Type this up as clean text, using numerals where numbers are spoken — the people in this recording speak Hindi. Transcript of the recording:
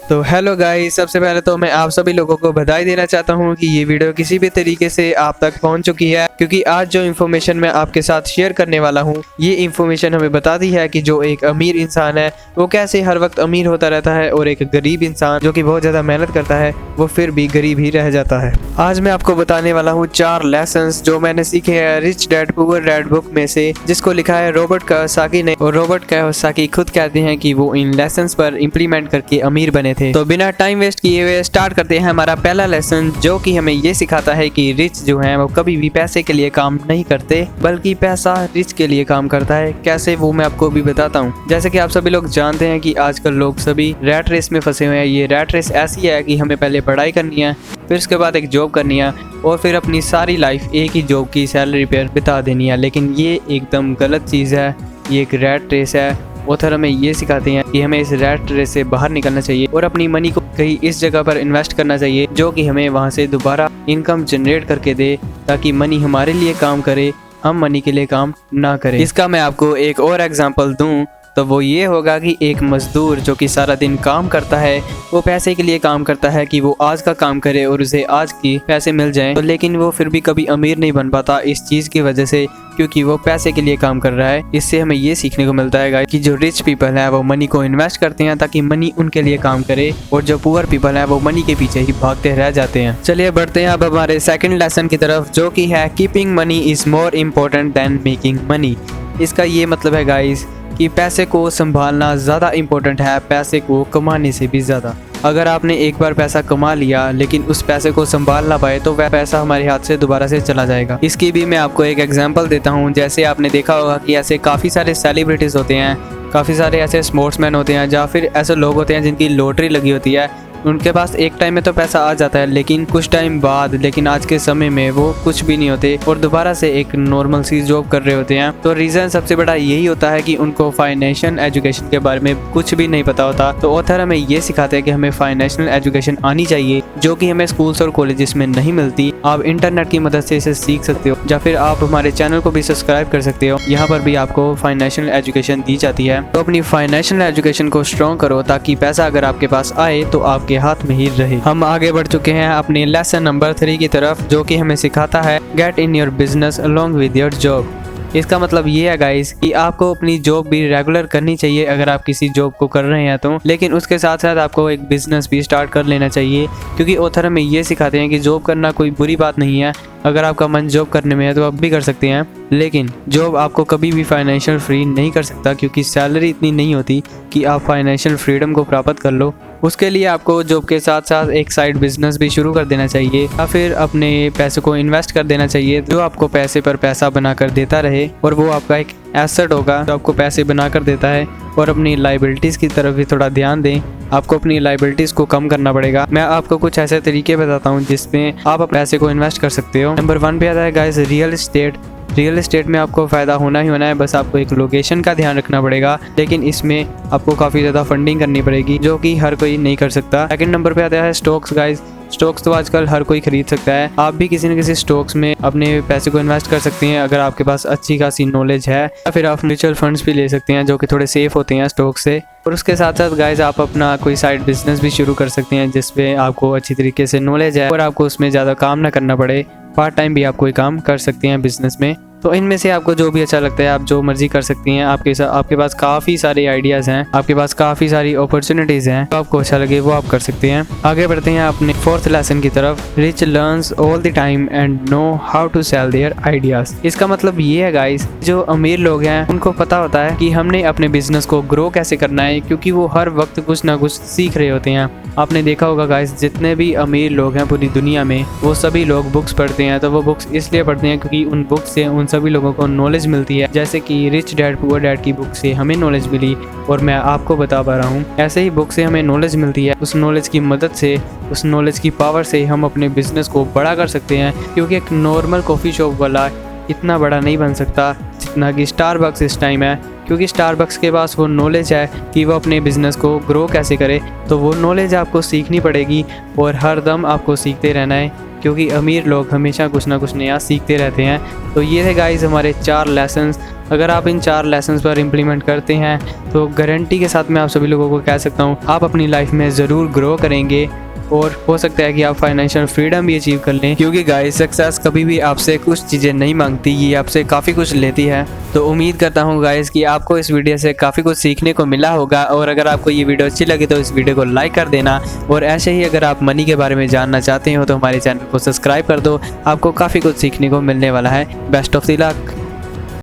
तो हेलो गाइस, सबसे पहले तो मैं आप सभी लोगों को बधाई देना चाहता हूं कि ये वीडियो किसी भी तरीके से आप तक पहुंच चुकी है, क्योंकि आज जो इन्फॉर्मेशन मैं आपके साथ शेयर करने वाला हूं ये इन्फॉर्मेशन हमें बताती है कि जो एक अमीर इंसान है वो कैसे हर वक्त अमीर होता रहता है और एक गरीब इंसान जो कि बहुत ज़्यादा मेहनत करता है वो फिर भी गरीब ही रह जाता है। आज मैं आपको बताने वाला हूँ 4 लेसन्स जो मैंने सीखे हैं rich dad poor dad book में से, जिसको लिखा है रॉबर्ट कियोसाकी ने। और रॉबर्ट कियोसाकी खुद कहते हैं कि वो इन लेसन्स पर इम्प्लीमेंट करके अमीर बने थे। तो बिना टाइम वेस्ट किए हुए स्टार्ट करते हैं हमारा पहला लेसन, जो कि हमें ये सिखाता है कि रिच जो है वो कभी भी पैसे के लिए काम नहीं करते बल्कि पैसा रिच के लिए काम करता है। कैसे, वो मैं आपको भी बताता हूँ। जैसे कि आप सभी लोग जानते हैं कि आजकल लोग सभी रैट रेस में फंसे हुए हैं। ये रैट रेस ऐसी है कि हमें पहले पढ़ाई करनी है, फिर उसके बाद एक जॉब करनी है और फिर अपनी सारी लाइफ एक ही जॉब की सैलरी पर बिता देनी है। लेकिन ये एकदम गलत चीज़ है, ये एक रैट रेस है। ऑथर हमें ये सिखाते हैं कि हमें इस रैट रेस से बाहर निकलना चाहिए और अपनी मनी को कहीं इस जगह पर इन्वेस्ट करना चाहिए जो कि हमें वहाँ से दोबारा इनकम जनरेट करके दे, ताकि मनी हमारे लिए काम करे, हम मनी के लिए काम ना करें। इसका मैं आपको एक और एग्जांपल दूं तो वो ये होगा कि एक मजदूर जो कि सारा दिन काम करता है वो पैसे के लिए काम करता है कि वो आज का काम करे और उसे आज की पैसे मिल जाएं, तो लेकिन वो फिर भी कभी अमीर नहीं बन पाता इस चीज़ की वजह से, क्योंकि वो पैसे के लिए काम कर रहा है। इससे हमें ये सीखने को मिलता है गाइस कि जो रिच पीपल है वो मनी को इन्वेस्ट करते हैं ताकि मनी उनके लिए काम करे, और जो पुअर पीपल है वो मनी के पीछे ही भागते रह जाते हैं। चलिए बढ़ते हैं अब हमारे सेकंड लेसन की तरफ, जो कि है keeping money is more important then making money. इसका ये मतलब है गाइस कि पैसे को संभालना ज़्यादा इम्पोर्टेंट है पैसे को कमाने से भी ज़्यादा। अगर आपने एक बार पैसा कमा लिया लेकिन उस पैसे को संभाल ना पाए तो वह पैसा हमारे हाथ से दोबारा से चला जाएगा। इसकी भी मैं आपको एक एग्जांपल देता हूँ। जैसे आपने देखा होगा कि ऐसे काफ़ी सारे सेलिब्रिटीज़ होते हैं, काफ़ी सारे ऐसे स्पोर्ट्समैन होते हैं या फिर ऐसे लोग होते हैं जिनकी लॉटरी लगी होती है। उनके पास एक टाइम में तो पैसा आ जाता है लेकिन कुछ टाइम बाद, लेकिन आज के समय में वो कुछ भी नहीं होते और दोबारा से एक नॉर्मल सी जॉब कर रहे होते हैं। तो रीज़न सबसे बड़ा यही होता है कि उनको फाइनेंशियल एजुकेशन के बारे में कुछ भी नहीं पता होता। तो ऑथर हमें ये सिखाते हैं कि हमें फाइनेंशियल एजुकेशन आनी चाहिए, जो कि हमें स्कूल्स और कॉलेजेस में नहीं मिलती। आप इंटरनेट की मदद से इसे सीख सकते हो या फिर आप हमारे चैनल को भी सब्सक्राइब कर सकते हो, यहाँ पर भी आपको फाइनेंशियल एजुकेशन दी जाती है। तो अपनी फाइनेंशियल एजुकेशन को स्ट्रॉन्ग करो ताकि पैसा अगर आपके पास आए तो आपके हाथ में ही रहे। हम आगे बढ़ चुके हैं अपने लेसन नंबर 3 की तरफ, जो कि हमें सिखाता है get in your business along with your job. इसका मतलब ये है गाइस कि आपको अपनी जॉब भी रेगुलर करनी चाहिए अगर आप किसी जॉब को कर रहे हैं तो, लेकिन उसके साथ साथ आपको एक बिजनेस भी स्टार्ट कर लेना चाहिए, क्योंकि ऑथर हमें ये सिखाते हैं कि जॉब करना कोई बुरी बात नहीं है। अगर आपका मन जॉब करने में है तो आप भी कर सकते हैं, लेकिन जॉब आपको कभी भी फाइनेंशियल फ्री नहीं कर सकता, क्योंकि सैलरी इतनी नहीं होती कि आप फाइनेंशियल फ्रीडम को प्राप्त कर लो। उसके लिए आपको जॉब के साथ साथ एक साइड बिजनेस भी शुरू कर देना चाहिए या फिर अपने पैसे को इन्वेस्ट कर देना चाहिए जो आपको पैसे पर पैसा बनाकर देता रहे, और वो आपका एक एसेट होगा जो आपको पैसे बनाकर देता है। और अपनी लाइबिलिटीज़ की तरफ भी थोड़ा ध्यान दें, आपको अपनी लाइबिलिटीज़ को कम करना पड़ेगा। मैं आपको कुछ ऐसे तरीके बताता हूँ जिसमें आप पैसे को इन्वेस्ट कर सकते हो। नंबर 1 पे आता है guys real estate. Real estate में आपको फ़ायदा होना ही होना है, बस आपको एक लोकेशन का ध्यान रखना पड़ेगा, लेकिन इसमें आपको काफ़ी ज़्यादा फंडिंग करनी पड़ेगी जो कि हर कोई नहीं कर सकता। सेकंड नंबर पे आता है स्टॉक्स गाइस। स्टॉक्स तो आजकल हर कोई खरीद सकता है, आप भी किसी न किसी स्टॉक्स में अपने पैसे को इन्वेस्ट कर सकते हैं अगर आपके पास अच्छी खासी नॉलेज है, या फिर आप म्यूचुअल फंड्स भी ले सकते हैं जो कि थोड़े सेफ होते हैं स्टॉक से। और उसके साथ साथ गाइस आप अपना कोई साइड बिजनेस भी शुरू कर सकते हैं जिसमें आपको अच्छी तरीके से नॉलेज है और आपको उसमें ज़्यादा काम ना करना पड़े। पार्ट टाइम भी आप कोई काम कर सकते हैं बिजनेस में। तो इनमें से आपको जो भी अच्छा लगता है आप जो मर्जी कर सकती हैं। आपके पास काफ़ी सारे आइडियाज़ हैं, आपके पास काफ़ी सारी अपॉर्चुनिटीज़ हैं, तो आपको अच्छा लगे वो आप कर सकते हैं। आगे बढ़ते हैं अपने 4th लेसन की तरफ, rich learns all the time and know how to sell their ideas. इसका मतलब ये है गाइस, जो अमीर लोग हैं उनको पता होता है कि हमने अपने बिजनेस को ग्रो कैसे करना है, क्योंकि वो हर वक्त कुछ ना कुछ सीख रहे होते हैं। आपने देखा होगा गाइस, जितने भी अमीर लोग हैं पूरी दुनिया में वो सभी लोग बुक्स पढ़ते हैं। तो वो बुक्स इसलिए पढ़ते हैं क्योंकि उन बुक्स से उन सभी लोगों को नॉलेज मिलती है, जैसे कि रिच डैड पुअर डैड की बुक से हमें नॉलेज मिली और मैं आपको बता पा रहा हूँ। ऐसे ही बुक से हमें नॉलेज मिलती है, उस नॉलेज की मदद से, उस नॉलेज की पावर से हम अपने बिजनेस को बड़ा कर सकते हैं, क्योंकि एक नॉर्मल कॉफ़ी शॉप वाला इतना बड़ा नहीं बन सकता जितना कि स्टारबक्स इस टाइम है, क्योंकि स्टारबक्स के पास वो नॉलेज है कि वो अपने बिज़नेस को ग्रो कैसे करे। तो वो नॉलेज आपको सीखनी पड़ेगी और हर दम आपको सीखते रहना है, क्योंकि अमीर लोग हमेशा कुछ ना कुछ नया सीखते रहते हैं। तो ये थे गाइस हमारे 4 लेसन्स अगर आप इन 4 लेसन्स पर इम्प्लीमेंट करते हैं तो गारंटी के साथ मैं आप सभी लोगों को कह सकता हूँ आप अपनी लाइफ में ज़रूर ग्रो करेंगे और हो सकता है कि आप फाइनेंशियल फ्रीडम भी अचीव कर लें। क्योंकि गाइस सक्सेस कभी भी आपसे कुछ चीज़ें नहीं मांगती, ये आपसे काफ़ी कुछ लेती है। तो उम्मीद करता हूँ गाइस कि आपको इस वीडियो से काफ़ी कुछ सीखने को मिला होगा। और अगर आपको ये वीडियो अच्छी लगी तो इस वीडियो को लाइक कर देना। और ऐसे ही अगर आप मनी के बारे में जानना चाहते हो तो हमारे चैनल को सब्सक्राइब कर दो, आपको काफ़ी कुछ सीखने को मिलने वाला है। Best of the luck.